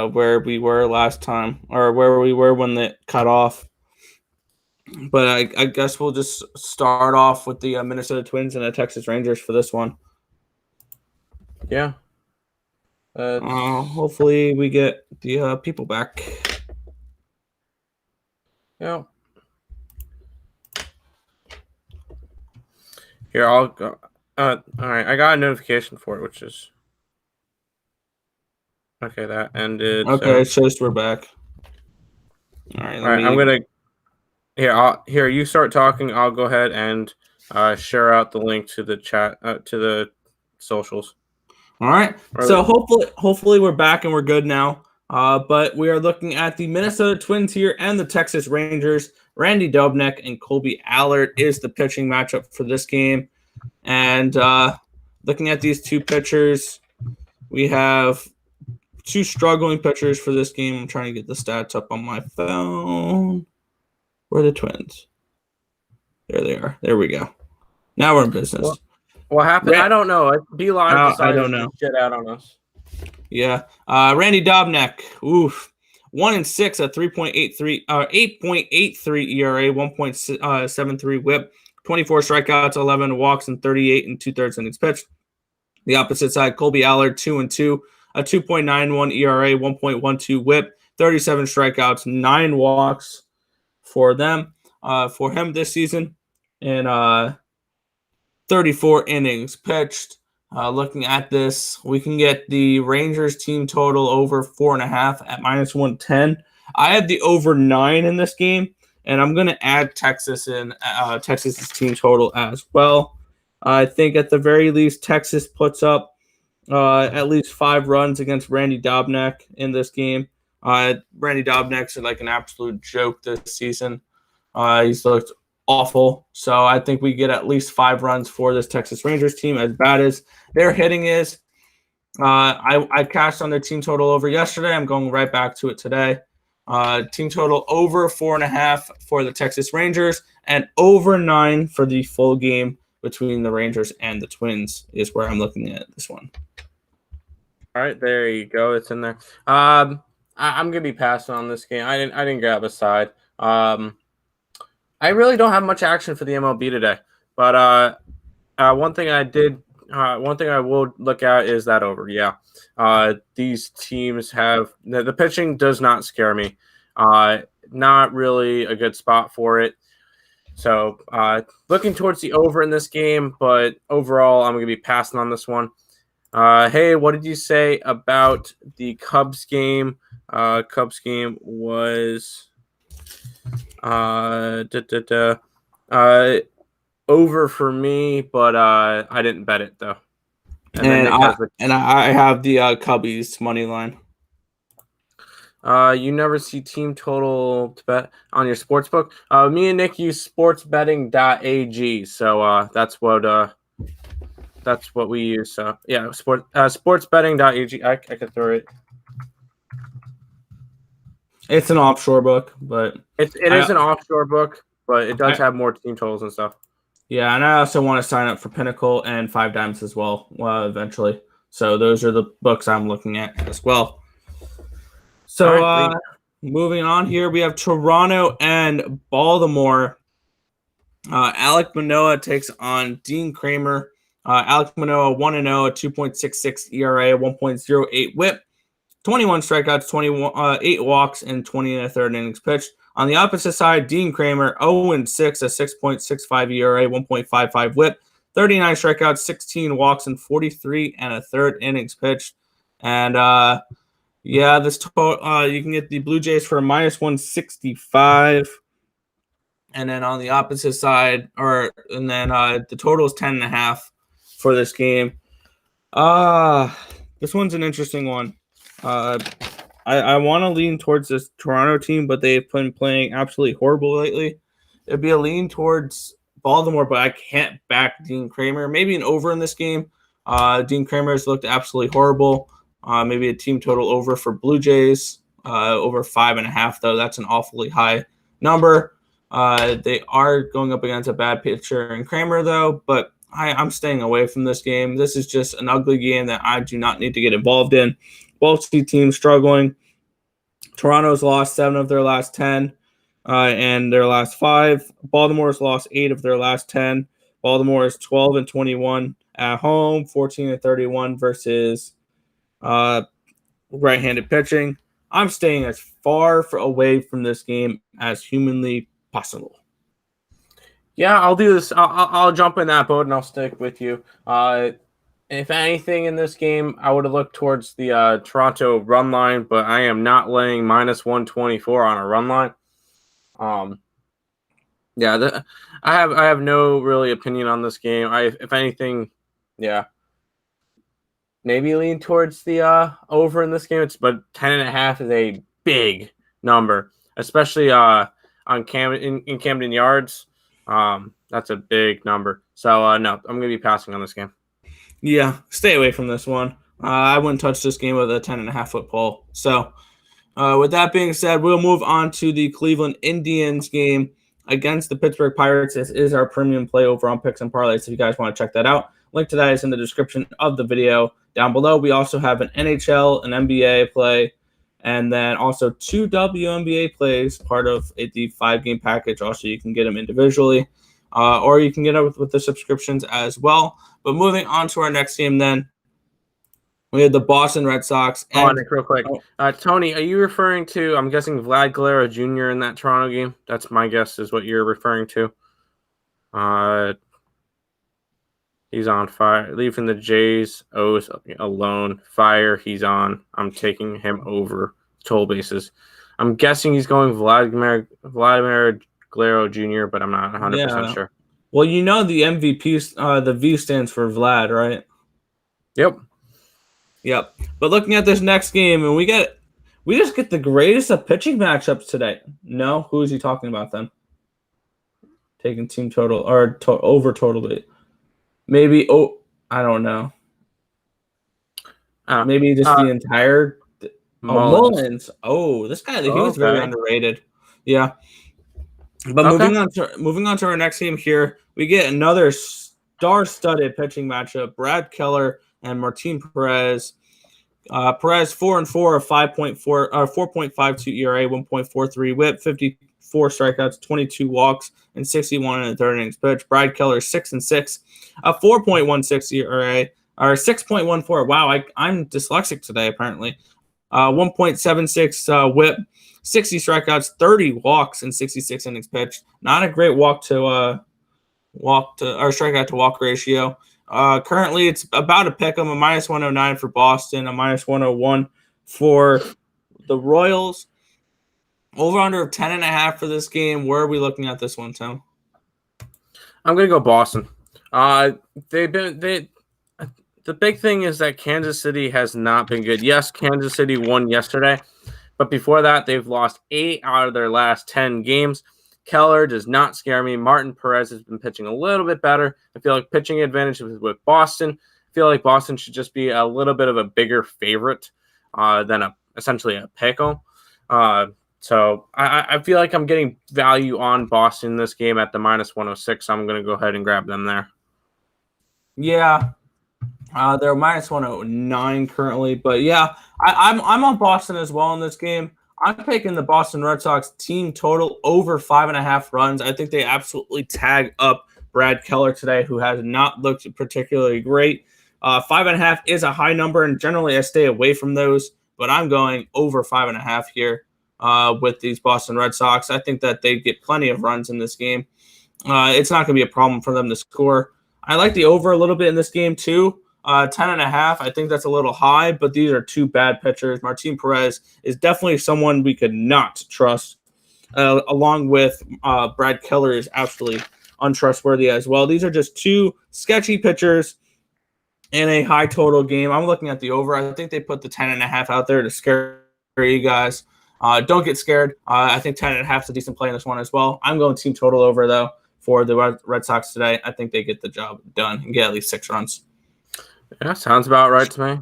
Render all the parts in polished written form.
where we were last time, or where we were when it cut off. But I guess we'll just start off with the Minnesota Twins and the Texas Rangers for this one. Yeah. Hopefully we get the people back. Yeah. Here, I'll go. All right, I got a notification for it, which is okay. That ended. Okay, so it shows we're back. All right, I'm gonna. Here, you start talking. I'll go ahead and share out the link to the chat to the socials. All right. So hopefully we're back and we're good now. But we are looking at the Minnesota Twins here and the Texas Rangers. Randy Dobnak and Colby Allard is the pitching matchup for this game. And looking at these two pitchers, we have two struggling pitchers for this game. I'm trying to get the stats up on my phone. Where are the Twins? There they are. There we go. Now we're in business. What happened? I don't know. Beeline decided to shit out on us. Yeah. Randy Dobnak. Oof. 1-6 at 8.83 ERA, 1.73 WHIP, 24 strikeouts, 11 walks, and 38 2/3 innings pitched. The opposite side, Colby Allard, 2-2, a 2.91 ERA, 1.12 WHIP, 37 strikeouts, 9 walks for them. For him this season, and 34 innings pitched. Looking at this, we can get the Rangers team total over 4.5 at -110. I have the over 9 in this game, and I'm going to add Texas in Texas's team total as well. I think at the very least, Texas puts up at least 5 runs against Randy Dobnak in this game. Randy Dobnak's like an absolute joke this season. He's looked awful. So I think we get at least 5 runs for this Texas Rangers team. As bad as their hitting is, I cashed on their team total over yesterday. I'm going right back to it today. Team total over 4.5 for the Texas Rangers and over 9 for the full game between the Rangers and the Twins is where I'm looking at this one. All right, there you go. It's in there. I'm gonna be passing on this game. I didn't grab a side. I really don't have much action for the MLB today, but one thing I will look at is that over. Yeah, these teams have the pitching does not scare me. Not really a good spot for it. So looking towards the over in this game, but overall I'm going to be passing on this one. Hey, what did you say about the Cubs game? Cubs game was over for me, but I didn't bet it though. And I have the Cubbies money line. You never see team total to bet on your sports book. Me and Nick use sportsbetting.ag, so that's what we use. So yeah, sportsbetting.ag. I could throw it. It's an offshore book, but it is an offshore book, but it does have more team totals and stuff. Yeah, and I also want to sign up for Pinnacle and 5 Dimes as well eventually. So those are the books I'm looking at as well. So moving on here, we have Toronto and Baltimore. Alek Manoah takes on Dean Kramer. Alek Manoah 1-0, a 2.66 ERA, 1.08 WHIP, 21 strikeouts, 8 walks, and 20 1/3 innings pitched. On the opposite side, Dean Kramer 0-6, a 6.65 ERA, 1.55 WHIP, 39 strikeouts, 16 walks, and 43 1/3 innings pitched. And this total you can get the Blue Jays for -165. And then on the opposite side, the total is 10.5 for this game. This one's an interesting one. I want to lean towards this Toronto team, but they've been playing absolutely horrible lately. It'd be a lean towards Baltimore, but I can't back Dean Kramer. Maybe an over in this game. Dean Kramer has looked absolutely horrible. Maybe a team total over for Blue Jays. Over 5.5, though. That's an awfully high number. They are going up against a bad pitcher in Kramer, though, but I'm staying away from this game. This is just an ugly game that I do not need to get involved in. Both teams struggling. Toronto's lost 7 of their last 10 and their last 5. Baltimore's lost 8 of their last 10. Baltimore is 12-21 at home, 14-31 versus right-handed pitching. I'm staying as far away from this game as humanly possible. Yeah, I'll do this. I'll jump in that boat and I'll stick with you. If anything in this game, I would have looked towards the Toronto run line, but I am not laying minus 124 on a run line. I have no really opinion on this game. If anything, maybe lean towards the over in this game. But 10.5 is a big number, especially on Camden Yards. That's a big number. So no, I'm gonna be passing on this game. Yeah, stay away from this one. I wouldn't touch this game with a 10.5 foot pole. So with that being said, we'll move on to the Cleveland Indians game against the Pittsburgh Pirates. This is our premium play over on Picks and Parleys. If you guys want to check that out, link to that is in the description of the video down below. We also have an NHL, an NBA play, and then also 2 WNBA plays, part of the 5-game package. Also, you can get them individually, or you can get it with the subscriptions as well. But moving on to our next game then, we had the Boston Red Sox. Nick, real quick. Tony, are you referring to, I'm guessing, Vlad Guerrero Jr. in that Toronto game? That's my guess is what you're referring to. He's on fire. Leaving the Jays O's alone. Fire, he's on. I'm taking him over total bases. I'm guessing he's going Vladimir Guerrero Jr., but I'm not 100% sure. Well, you know the MVP, the V stands for Vlad, right? Yep. But looking at this next game, and we just get the greatest of pitching matchups today. No, who is he talking about then? Taking team total or over total. Maybe. Oh, I don't know. Maybe just the entire. Mullins. Oh, this guy. He was very underrated. Yeah. But moving on to our next game here, we get another star-studded pitching matchup: Brad Keller and Martin Perez. Perez 4-4, 4.52 ERA, 1.43 WHIP, 54 strikeouts, 22 walks, and 61 in the third innings pitch. Brad Keller 6-6, a 4.16 ERA or 6.14. Wow, I'm dyslexic today apparently. 1.76 WHIP. 60 strikeouts, 30 walks, and 66 innings pitched. Not a great strikeout to walk ratio. Currently, it's about a pick 'em, a minus 109 for Boston, a minus 101 for the Royals. Over under of 10.5 for this game. Where are we looking at this one, Tim? I'm gonna go Boston. The big thing is that Kansas City has not been good. Yes, Kansas City won yesterday. But before that, they've lost 8 out of their last 10 games. Keller does not scare me. Martin Perez has been pitching a little bit better. I feel like pitching advantage with Boston. I feel like Boston should just be a little bit of a bigger favorite than essentially a pickle. So I feel like I'm getting value on Boston in this game at the minus 106. So I'm going to go ahead and grab them there. Yeah. They're minus 109 currently, but yeah, I'm on Boston as well in this game. I'm taking the Boston Red Sox team total over 5.5 runs. I think they absolutely tag up Brad Keller today, who has not looked particularly great. 5.5 is a high number, and generally I stay away from those, but I'm going over 5.5 here with these Boston Red Sox. I think that they get plenty of runs in this game. It's not going to be a problem for them to score. I like the over a little bit in this game too. 10.5. I think that's a little high, but these are 2 bad pitchers. Martin Perez is definitely someone we could not trust, along with Brad Keller is absolutely untrustworthy as well. These are just 2 sketchy pitchers in a high total game. I'm looking at the over. I think they put the 10.5 out there to scare you guys. Don't get scared. I think 10.5 is a decent play in this one as well. I'm going team total over, though, for the Red Sox today. I think they get the job done and get at least 6 runs. Yeah, sounds about right to me.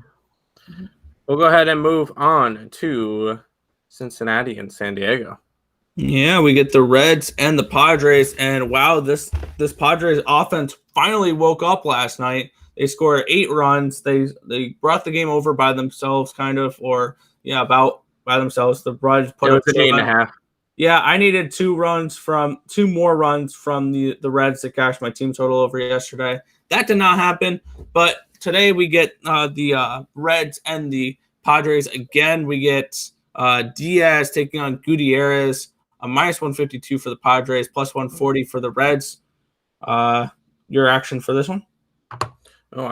We'll go ahead and move on to Cincinnati and San Diego. Yeah, we get the Reds and the Padres, and wow, this Padres offense finally woke up last night. They scored 8 runs. They brought the game over by themselves, kind of, or yeah, about by themselves. The Reds put It up was an 8.5. Yeah, I needed two more runs from the Reds to cash my team total over yesterday. That did not happen, but today we get the Reds and the Padres again. We get Diaz taking on Gutierrez, a minus 152 for the Padres, plus 140 for the Reds. Your action for this one? Oh,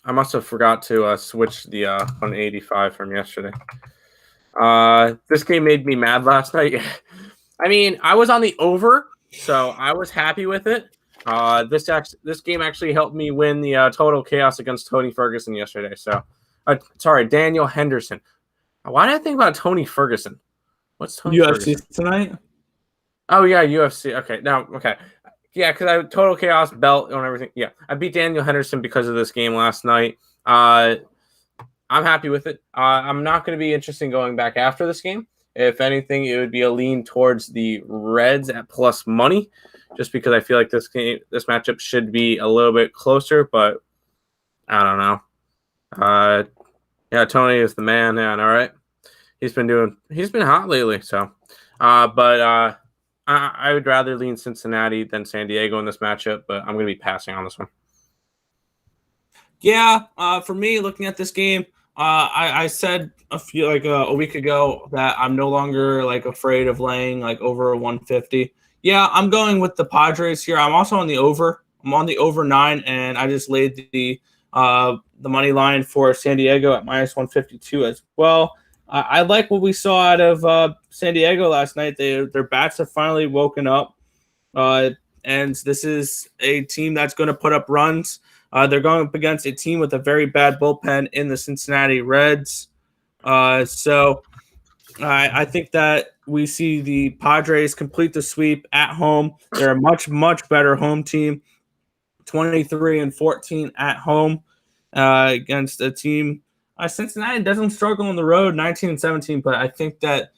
I must have forgot to switch the 185 from yesterday. This game made me mad last night. I mean, I was on the over, so I was happy with it. This game actually helped me win the total chaos against Tony Ferguson yesterday. So, Daniel Henderson. Why did I think about Tony Ferguson? What's Tony UFC Ferguson? tonight? Oh yeah, UFC. Okay. Yeah, because I total chaos belt and everything. Yeah, I beat Daniel Henderson because of this game last night. I'm happy with it. I'm not going to be interested in going back after this game. If anything, it would be a lean towards the Reds at plus money, just because I feel like this matchup should be a little bit closer. But I don't know. Yeah, Tony is the man. Yeah, all right. He's been hot lately. So, I would rather lean Cincinnati than San Diego in this matchup, but I'm going to be passing on this one. Yeah, for me, looking at this game, I said a week ago that I'm no longer afraid of laying over a 150. Yeah, I'm going with the Padres here. I'm also on the over. I'm on the over 9, and I just laid the money line for San Diego at minus 152 as well. I like what we saw out of San Diego last night. Their bats have finally woken up, and this is a team that's going to put up runs. They're going up against a team with a very bad bullpen in the Cincinnati Reds. So I think that we see the Padres complete the sweep at home. They're a much, much better home team, 23-14 at home against a team. Cincinnati doesn't struggle on the road, 19-17, but I think that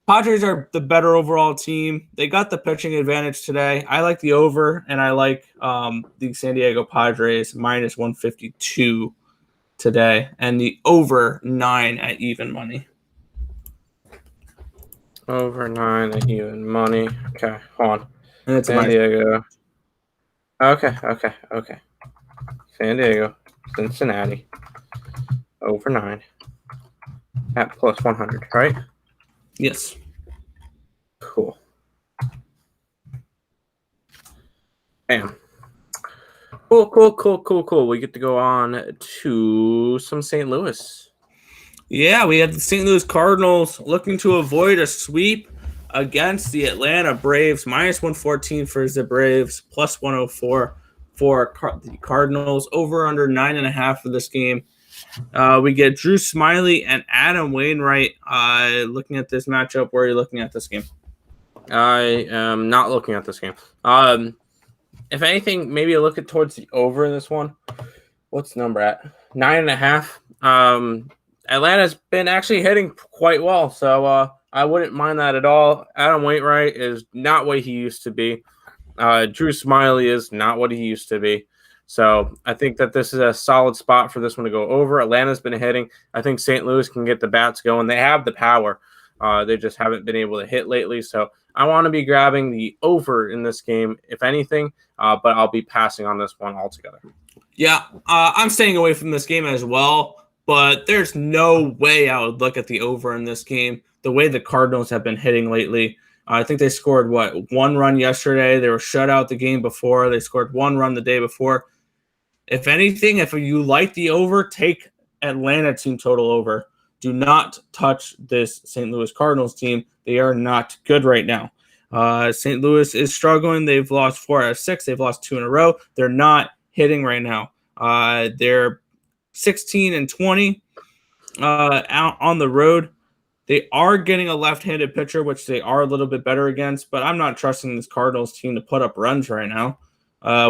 Padres are the better overall team. They got the pitching advantage today. I like the over, and I like the San Diego Padres minus 152 today, and the over 9 at even money. Over 9 at even money. Okay, hold on. And it's San Diego. Okay. San Diego, Cincinnati. Over 9 at plus 100, right? Yes. Cool. Bam. Cool. We get to go on to some St. Louis. Yeah, we have the St. Louis Cardinals looking to avoid a sweep against the Atlanta Braves. Minus 114 for the Braves, plus 104 for the Cardinals. Over under 9.5 for this game. We get Drew Smiley and Adam Wainwright looking at this matchup. Where are you looking at this game? I am not looking at this game. If anything, maybe a look towards the over in this one. What's the number at? 9.5. Atlanta's been actually hitting quite well, so I wouldn't mind that at all. Adam Wainwright is not what he used to be. Drew Smiley is not what he used to be. So I think that this is a solid spot for this one to go over. Atlanta's been hitting. I think St. Louis can get the bats going. They have the power. They just haven't been able to hit lately. So I want to be grabbing the over in this game, if anything, but I'll be passing on this one altogether. Yeah, I'm staying away from this game as well, but there's no way I would look at the over in this game. The way the Cardinals have been hitting lately, I think they scored, 1 run yesterday. They were shut out the game before. They scored 1 run the day before. If anything, if you like the over, take Atlanta team total over. Do not touch this St. Louis Cardinals team. They are not good right now. St. Louis is struggling. They've lost 4 out of 6. They've lost 2 in a row. They're not hitting right now. They're 16-20 out on the road. They are getting a left-handed pitcher, which they are a little bit better against, but I'm not trusting this Cardinals team to put up runs right now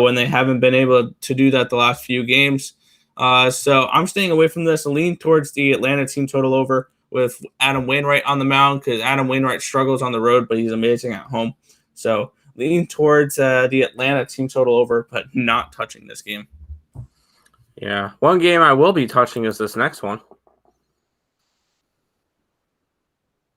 when they haven't been able to do that the last few games. So I'm staying away from this. Lean towards the Atlanta team total over with Adam Wainwright on the mound because Adam Wainwright struggles on the road, but he's amazing at home. So lean towards the Atlanta team total over, but not touching this game. Yeah. One game I will be touching is this next one.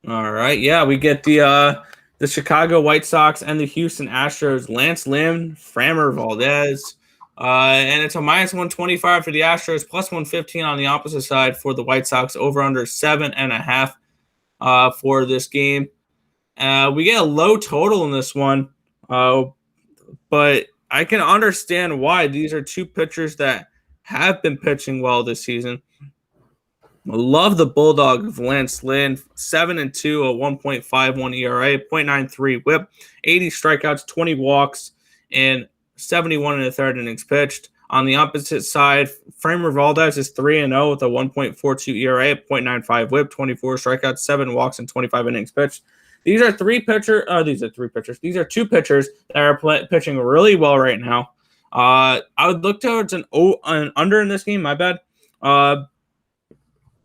All right. Yeah, we get the Chicago White Sox and the Houston Astros. Lance Lynn, Framber Valdez. And it's a minus 125 for the Astros, plus 115 on the opposite side for the White Sox, over under 7.5 for this game. We get a low total in this one, but I can understand why. These are two pitchers that have been pitching well this season. Love the Bulldog of Lance Lynn, 7-2, a 1.51 ERA, 0.93 WHIP, 80 strikeouts, 20 walks, and 71 in the third innings pitched. On the opposite side, Framber Valdez is 3-0 with a 1.42 ERA, 0.95 WHIP, 24 strikeouts, 7 walks, and 25 innings pitched. These are two pitchers that are pitching really well right now. I would look towards an under in this game. My bad.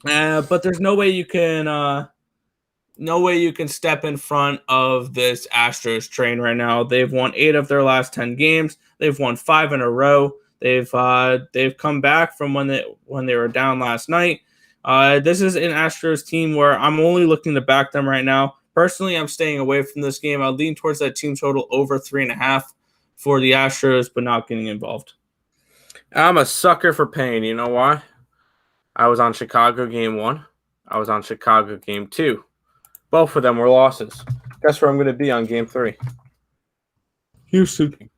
But there's no way you can step in front of this Astros train right now. They've won 8 of their last 10 games. They've won 5 in a row. They've come back from when they were down last night. This is an Astros team where I'm only looking to back them right now. Personally, I'm staying away from this game. I'll lean towards that team total over 3.5 for the Astros, but not getting involved. I'm a sucker for pain. You know why? I was on Chicago game 1. I was on Chicago game 2. Both of them were losses. Guess where I'm going to be on game 3? Houston.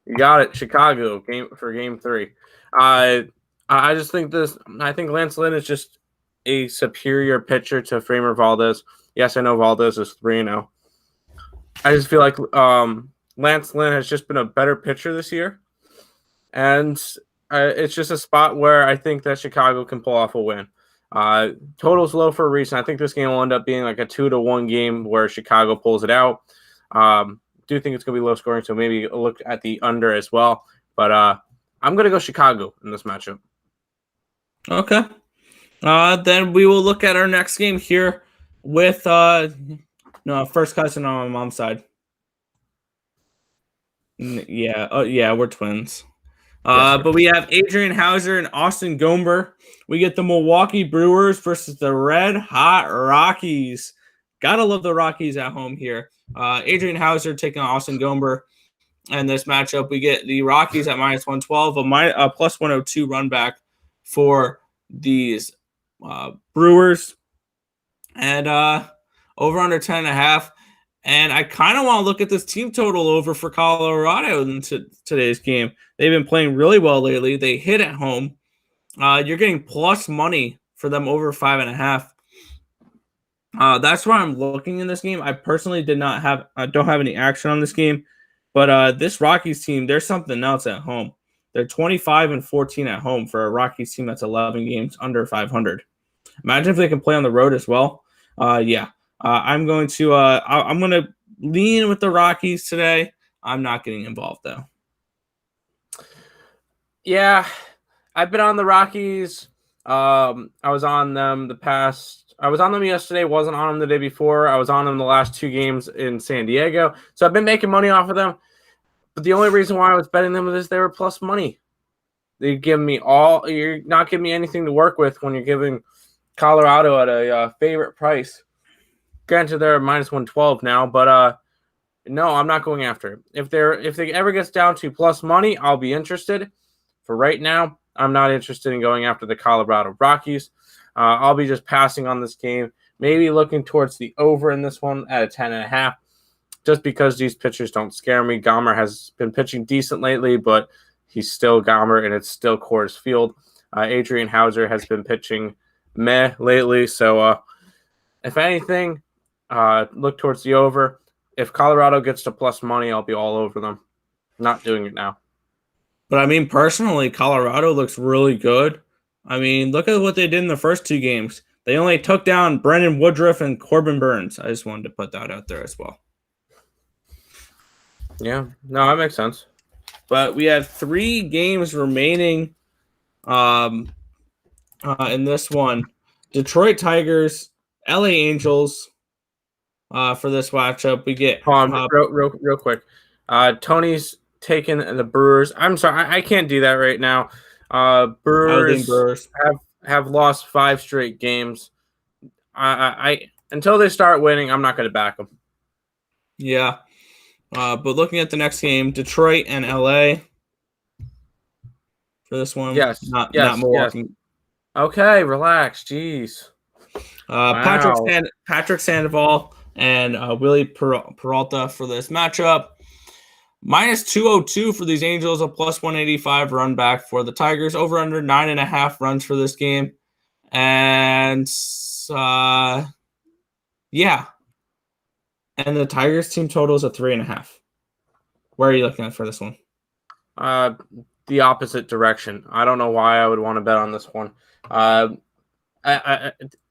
You got it. Chicago for game 3. I just think I think Lance Lynn is just a superior pitcher to Framber Valdez. Yes, I know Valdez is 3-0. I just feel like Lance Lynn has just been a better pitcher this year. And it's just a spot where I think that Chicago can pull off a win. Total's low for a reason. I think this game will end up being like a 2-1 game where Chicago pulls it out. Do think it's going to be low scoring, so maybe look at the under as well. But I'm going to go Chicago in this matchup. Okay. Then we will look at our next game here with first cousin on my mom's side. Yeah, we're twins. But we have Adrian Hauser and Austin Gomber. We get the Milwaukee Brewers versus the Red Hot Rockies. Gotta love the Rockies at home here. Adrian Hauser taking on Austin Gomber. And this matchup, we get the Rockies at minus 112, a plus 102 run back for these Brewers. And over under 10.5. And I kind of want to look at this team total over for Colorado in today's game. They've been playing really well lately. They hit at home. You're getting plus money for them over 5.5. That's where I'm looking in this game. I personally don't have any action on this game, but this Rockies team, there's something else at home. They're 25-14 at home for a Rockies team that's 11 games under 500. Imagine if they can play on the road as well. I'm going to lean with the Rockies today. I'm not getting involved though. Yeah, I've been on the Rockies. I was on them I was on them yesterday. Wasn't on them the day before. I was on them the last 2 games in San Diego. So I've been making money off of them. But the only reason why I was betting them is they were plus money. You're not giving me anything to work with when you're giving Colorado at a favorite price. Granted, they're minus 112 now, but no, I'm not going after it. If they ever gets down to plus money, I'll be interested. For right now, I'm not interested in going after the Colorado Rockies. I'll be just passing on this game. Maybe looking towards the over in this one at a 10.5, just because these pitchers don't scare me. Gomer has been pitching decent lately, but he's still Gomer, and it's still Coors Field. Adrian Hauser has been pitching meh lately, so if anything, look towards the over. If Colorado gets to plus money, I'll be all over them. Not doing it now. But I mean, personally, Colorado looks really good. I mean, look at what they did in the first 2 games. They only took down Brendan Woodruff and Corbin Burns. I just wanted to put that out there as well. Yeah, no, that makes sense. But we have 3 games remaining in this one. Detroit Tigers, LA Angels. For this matchup, we get real quick. Tony's taking the Brewers. I'm sorry, I can't do that right now. Brewers have lost 5 straight games. I until they start winning, I'm not going to back them. Yeah. But looking at the next game, Detroit and LA for this one. Yes. Not Yes. Milwaukee. Okay, relax. Jeez. Wow. Wow. Patrick Sandoval and Willie Peralta for this matchup. Minus 202 for these Angels, a plus 185 run back for the Tigers. Over under 9.5 runs for this game. And yeah. And the Tigers team total is a 3.5. Where are you looking at for this one? The opposite direction. I don't know why I would want to bet on this one.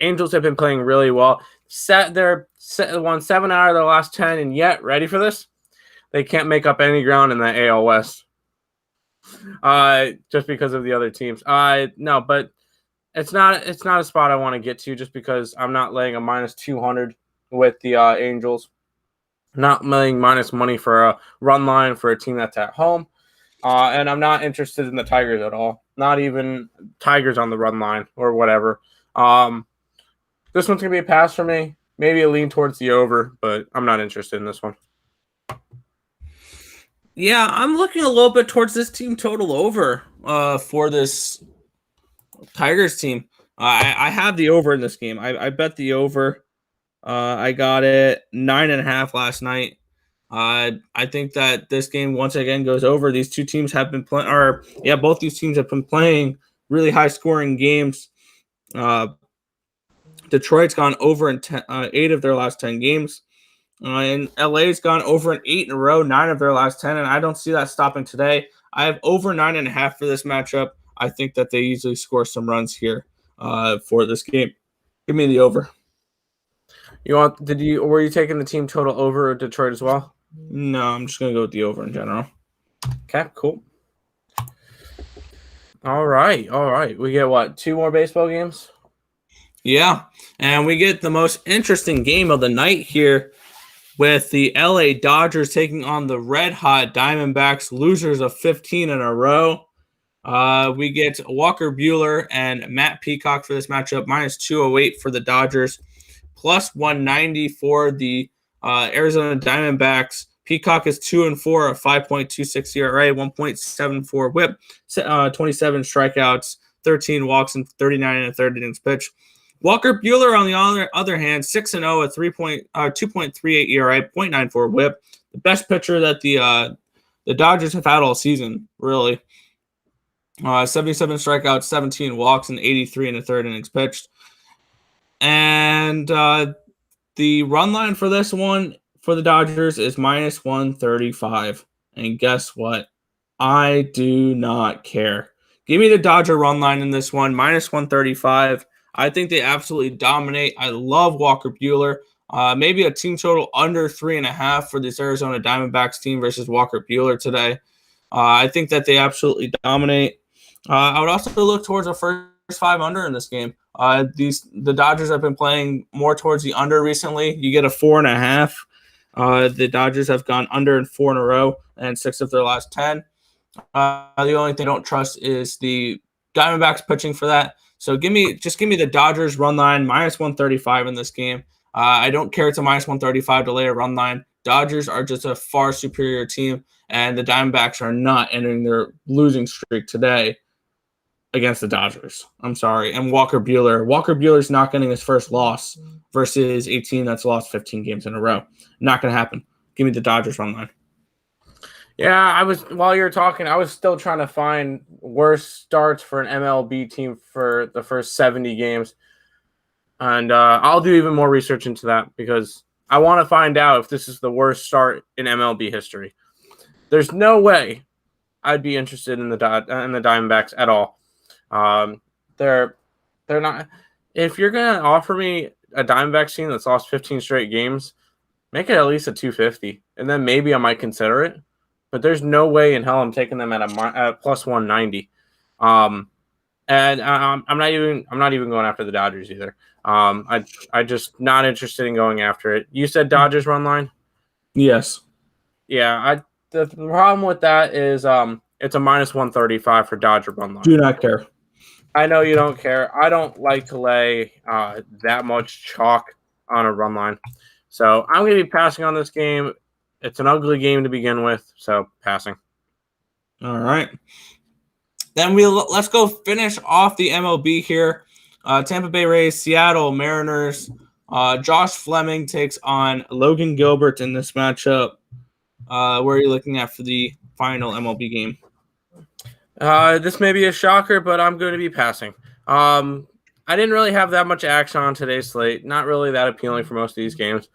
Angels have been playing really well. Won 7 out of their last 10, and yet, ready for this? They can't make up any ground in the AL West. Just because of the other teams. No, but it's not a spot I want to get to just because I'm not laying a minus 200 with the Angels. Not laying minus money for a run line for a team that's at home. And I'm not interested in the Tigers at all. Not even Tigers on the run line or whatever. This one's going to be a pass for me. Maybe a lean towards the over, but I'm not interested in this one. Yeah, I'm looking a little bit towards this team total over for this Tigers team. I have the over in this game. I bet the over. I got it 9.5 last night. I think that this game once again goes over. These two teams have been playing, both these teams have been playing really high scoring games. Detroit's gone over in 8 of their last 10 games. And LA's gone over in 8 in a row, 9 of their last 10, and I don't see that stopping today. I have over 9.5 for this matchup. I think that they easily score some runs here for this game. Give me the over. Were you taking the team total over Detroit as well? No, I'm just gonna go with the over in general. Okay, cool. All right. We get what? 2 more baseball games? Yeah, and we get the most interesting game of the night here with the LA Dodgers taking on the red hot Diamondbacks, losers of 15 in a row. We get Walker Buehler and Matt Peacock for this matchup, minus 208 for the Dodgers, plus 190 for the Arizona Diamondbacks. Peacock is 2-4, a 5.26 ERA, 1.74 WHIP, 27 strikeouts, 13 walks, and 39 and a third innings pitched. Walker Buehler, on the other hand, 6-0, a 2.38 ERA, 0.94 WHIP. The best pitcher that the Dodgers have had all season, really. 77 strikeouts, 17 walks, and 83 and a third innings pitched. And the run line for this one for the Dodgers is minus 135. And guess what? I do not care. Give me the Dodger run line in this one, minus 135. I think they absolutely dominate. I love Walker Buehler. Maybe a team total under 3.5 for this Arizona Diamondbacks team versus Walker Buehler today. I think that they absolutely dominate. I would also look towards a first 5 under in this game. The Dodgers have been playing more towards the under recently. You get a 4.5. The Dodgers have gone under in 4 in a row and 6 of their last 10. The only thing I don't trust is the Diamondbacks pitching for that. So give me the Dodgers run line, minus 135 in this game. I don't care it's a minus 135 to lay a run line. Dodgers are just a far superior team, and the Diamondbacks are not entering their losing streak today against the Dodgers. I'm sorry. And Walker Buehler's not getting his first loss versus a team that's lost 15 games in a row. Not going to happen. Give me the Dodgers run line. Yeah, while you were talking, I was still trying to find worse starts for an MLB team for the first 70 games. And I'll do even more research into that because I want to find out if this is the worst start in MLB history. There's no way I'd be interested in the Diamondbacks at all. They're not. If you're gonna offer me a Diamondbacks team that's lost 15 straight games, make it at least a 250, and then maybe I might consider it. But there's no way in hell I'm taking them at a plus 190. And I'm not even going after the Dodgers either. I just not interested in going after it. You said Dodgers run line? Yes. Yeah. The problem with that is it's a minus 135 for Dodger run line. Do not care. I know you don't care. I don't like to lay that much chalk on a run line. So I'm going to be passing on this game. It's an ugly game to begin with, so passing. All right. Then let's go finish off the MLB here. Tampa Bay Rays, Seattle Mariners. Josh Fleming takes on Logan Gilbert in this matchup. Where are you looking at for the final MLB game? This may be a shocker, but I'm going to be passing. I didn't really have that much action on today's slate. Not really that appealing for most of these games.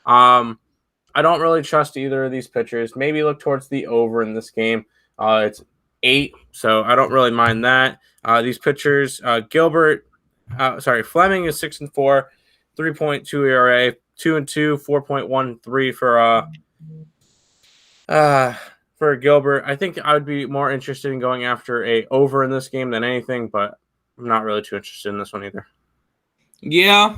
I don't really trust either of these pitchers. Maybe look towards the over in this game. It's 8, so I don't really mind that. These pitchers, Fleming is 6-4, 3.2 ERA, 2-2, 4.13 for Gilbert. I think I would be more interested in going after a over in this game than anything, but I'm not really too interested in this one either. Yeah,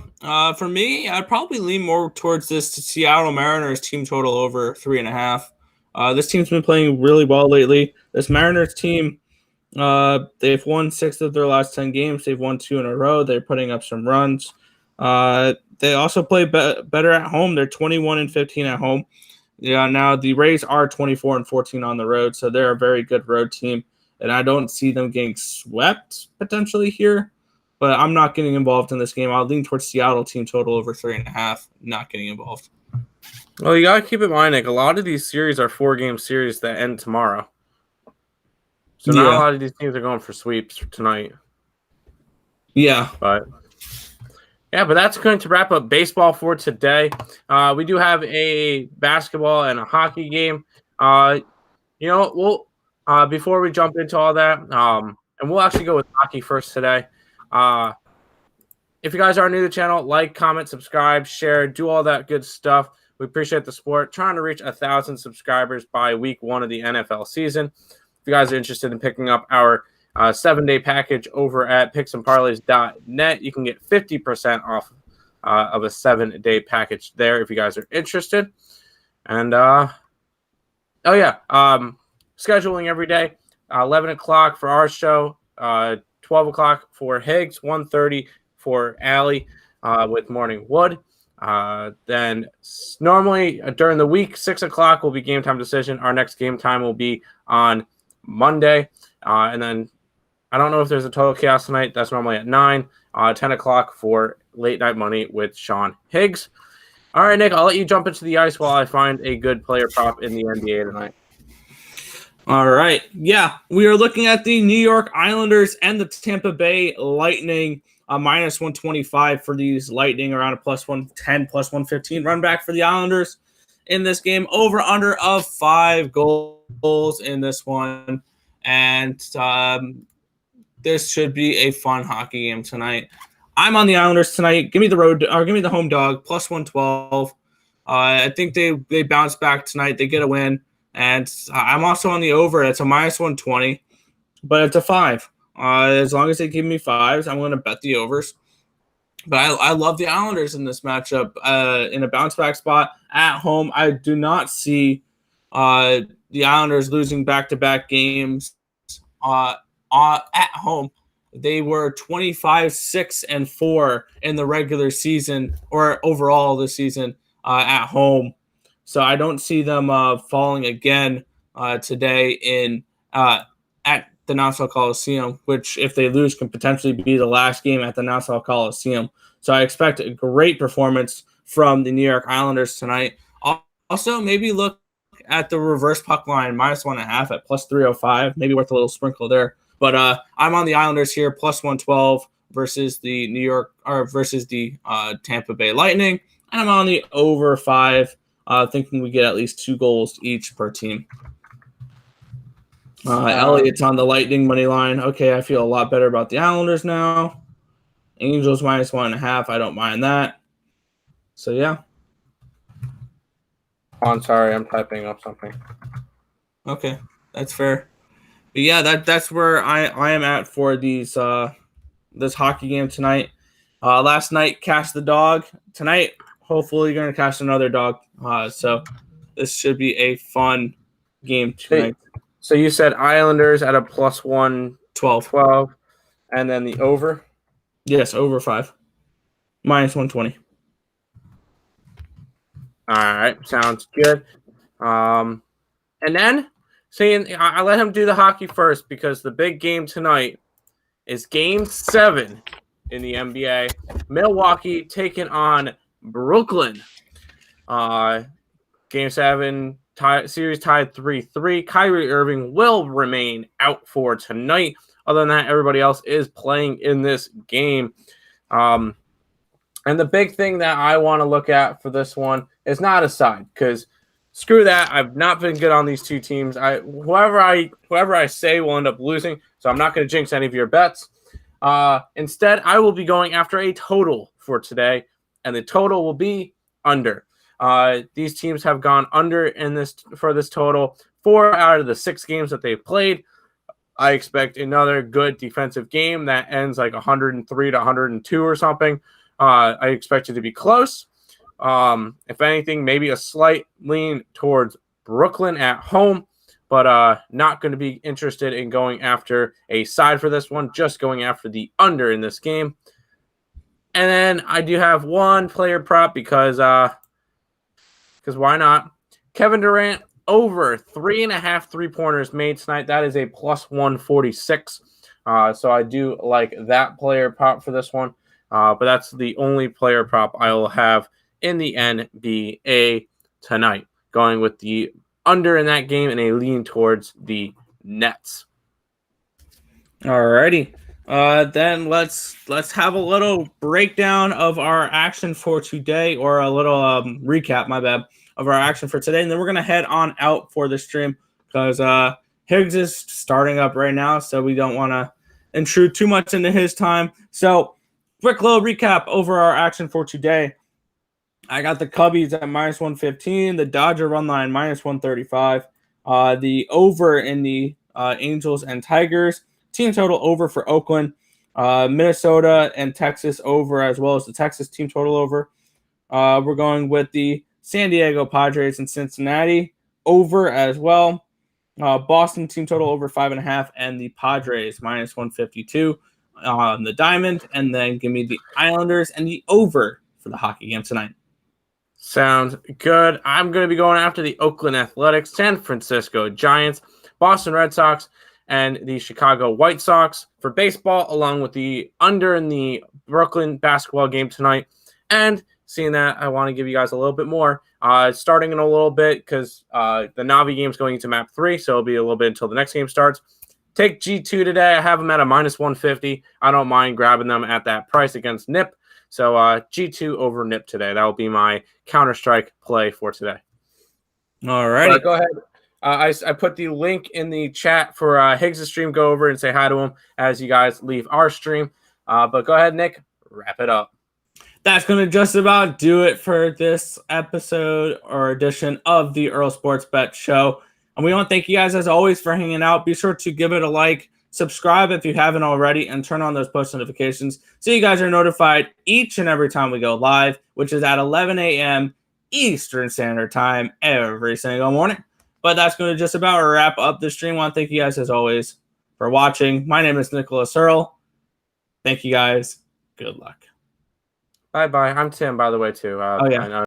for me, I'd probably lean more towards this Seattle Mariners team total over 3.5. This team's been playing really well lately. This Mariners team, they've won 6 of their last 10 games. They've won 2 in a row. They're putting up some runs. They also play better at home. They're 21-15 at home. Yeah, now the Rays are 24-14 on the road, so they're a very good road team, and I don't see them getting swept potentially here. But I'm not getting involved in this game. I'll lean towards Seattle team total over 3.5. Not getting involved. Well, you gotta keep in mind, Nick. A lot of these series are 4-game series that end tomorrow, so not a lot of these teams are going for sweeps tonight. Yeah, but that's going to wrap up baseball for today. We do have a basketball and a hockey game. We'll before we jump into all that, and we'll actually go with hockey first today. If you guys are new to the channel, like, comment, subscribe, share, do all that good stuff. We appreciate the support. Trying to reach 1,000 subscribers by week 1 of the NFL season. If you guys are interested in picking up our 7-day package over at picksandparleys.net, you can get 50% off of a 7-day package there if you guys are interested. And scheduling every day, 11 o'clock for our show, 12 o'clock for Higgs, 1:30 for Allie with Morning Wood. Then normally during the week, 6 o'clock will be game time decision. Our next game time will be on Monday. And then I don't know if there's a total chaos tonight. That's normally at 9, 10 o'clock for late night money with Sean Higgs. All right, Nick, I'll let you jump into the ice while I find a good player prop in the NBA tonight. All right. Yeah, we are looking at the New York Islanders and the Tampa Bay Lightning, minus 125 for these Lightning, around a plus 110, plus 115 run back for the Islanders in this game. Over under of 5 goals in this one. And this should be a fun hockey game tonight. I'm on the Islanders tonight. Give me the home dog, plus 112. I think they bounce back tonight. They get a win. And I'm also on the over. It's a minus 120, but it's a 5. As long as they give me 5s, I'm going to bet the overs. But I love the Islanders in this matchup in a bounce back spot at home. I do not see the Islanders losing back-to-back games at home. They were 25-6-4 in the regular season, or overall this season at home. So I don't see them falling again today at the Nassau Coliseum, which if they lose can potentially be the last game at the Nassau Coliseum. So I expect a great performance from the New York Islanders tonight. Also, maybe look at the reverse puck line, minus 1.5 at plus 305, maybe worth a little sprinkle there. But I'm on the Islanders here, plus 112 versus the Tampa Bay Lightning, and I'm on the over 5. Thinking we get at least 2 goals each per team. Elliott's on the Lightning money line. Okay, I feel a lot better about the Islanders now. Angels minus 1.5. I don't mind that. So, yeah. Oh, I'm sorry. I'm typing up something. Okay, that's fair. But, yeah, that's where I am at for this hockey game tonight. Last night, cashed the dog. Tonight, hopefully, you're going to cash another dog. So this should be a fun game tonight. So you said Islanders at a plus 112, and then the over? Yes, over 5. Minus 120. All right, sounds good. And then seeing I let him do the hockey first because the big game tonight is Game 7 in the NBA. Milwaukee taking on Brooklyn. Game 7 series tied 3-3. Kyrie Irving will remain out for tonight. Other than that, everybody else is playing in this game. And the big thing that I want to look at for this one is not a side, because screw that. I've not been good on these two teams. Whoever I say will end up losing, so I'm not going to jinx any of your bets. Instead, I will be going after a total for today, and the total will be under. These teams have gone under for this total 4 out of the 6 games that they've played. I expect another good defensive game that ends like 103 to 102 or something. I expect it to be close. If anything, maybe a slight lean towards Brooklyn at home, but not going to be interested in going after a side for this one, just going after the under in this game. And then I do have one player prop because why not? Kevin Durant over 3.5 3-pointers made tonight. That is a plus 146. So I do like that player prop for this one. But that's the only player prop I will have in the NBA tonight, going with the under in that game and a lean towards the Nets. Alrighty. Then let's have a little breakdown of our action for today, or a little recap, my bad, of our action for today. And then we're going to head on out for the stream because Higgs is starting up right now, so we don't want to intrude too much into his time. So quick little recap over our action for today. I got the Cubbies at minus 115, the Dodger run line minus 135, the over in the Angels and Tigers, team total over for Oakland, Minnesota and Texas over, as well as the Texas team total over. We're going with the San Diego Padres and Cincinnati over as well. Boston team total over 5.5, and the Padres minus 152 on the diamond. And then give me the Islanders and the over for the hockey game tonight. Sounds good. I'm going to be going after the Oakland Athletics, San Francisco Giants, Boston Red Sox, and the Chicago White Sox for baseball, along with the under in the Brooklyn basketball game tonight. And seeing that, I want to give you guys a little bit more. Starting in a little bit because the Navi game is going into map 3, so it'll be a little bit until the next game starts. Take G2 today. I have them at a minus 150. I don't mind grabbing them at that price against NIP. So G2 over NIP today. That will be my Counter-Strike play for today. All right. Go ahead. I put the link in the chat for Higgs' stream. Go over and say hi to him as you guys leave our stream. But go ahead, Nick. Wrap it up. That's going to just about do it for this episode or edition of the Earle Sports Bet Show. And we want to thank you guys, as always, for hanging out. Be sure to give it a like, subscribe if you haven't already, and turn on those post notifications so you guys are notified each and every time we go live, which is at 11 a.m. Eastern Standard Time every single morning. But that's going to just about wrap up the stream. I want to thank you guys, as always, for watching. My name is Nicholas Earle. Thank you guys. Good luck. Bye-bye. I'm Tim, by the way, too. Oh, yeah. I know